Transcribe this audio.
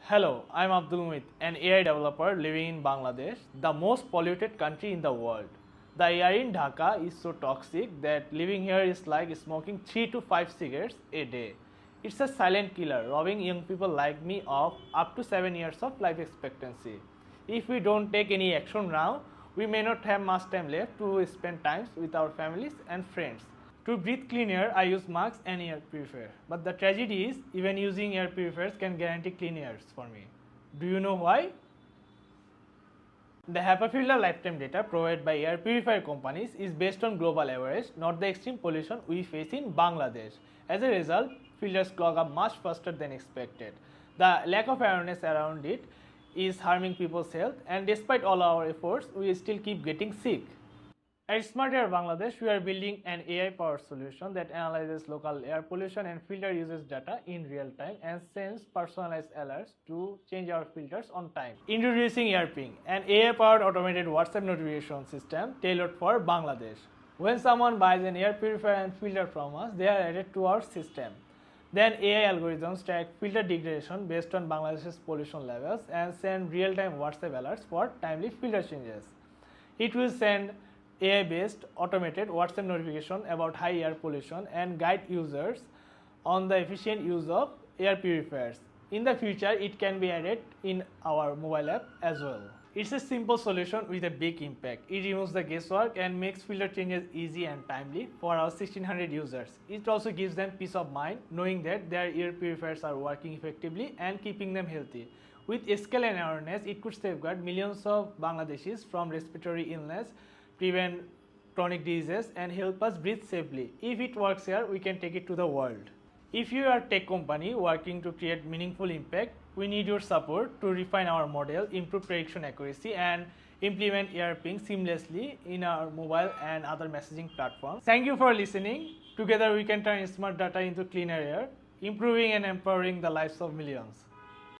Hello, I'm Abdul Muit, an AI developer living in Bangladesh, the most polluted country in the world. The air in Dhaka is so toxic that living here is like smoking 3 to 5 cigarettes a day. It's a silent killer, robbing young people like me of up to 7 years of life expectancy. If we don't take any action now, we may not have much time left to spend time with our families and friends. To breathe clean air, I use masks and air purifier. But the tragedy is, even using air purifiers can guarantee clean air for me. Do you know why? The HEPA filter lifetime data provided by air purifier companies is based on global average, not the extreme pollution we face in Bangladesh. As a result, filters clog up much faster than expected. The lack of awareness around it is harming people's health, and despite all our efforts, we still keep getting sick. At Smart Air Bangladesh, we are building an AI-powered solution that analyzes local air pollution and filter usage data in real time and sends personalized alerts to change our filters on time. Introducing AirPing, an AI-powered automated WhatsApp notification system tailored for Bangladesh. When someone buys an air purifier and filter from us, they are added to our system. Then AI algorithms track filter degradation based on Bangladesh's pollution levels and send real-time WhatsApp alerts for timely filter changes. It will send AI-based automated WhatsApp notification about high air pollution and guide users on the efficient use of air purifiers. In the future, it can be added in our mobile app as well. It's a simple solution with a big impact. It removes the guesswork and makes filter changes easy and timely for our 1600 users. It also gives them peace of mind knowing that their air purifiers are working effectively and keeping them healthy. With scale and awareness, it could safeguard millions of Bangladeshis from respiratory illness, prevent chronic diseases, and help us breathe safely. If it works here, we can take it to the world. If you are a tech company working to create meaningful impact, we need your support to refine our model, improve prediction accuracy, and implement AirPing seamlessly in our mobile and other messaging platforms. Thank you for listening. Together we can turn smart data into cleaner air, improving and empowering the lives of millions.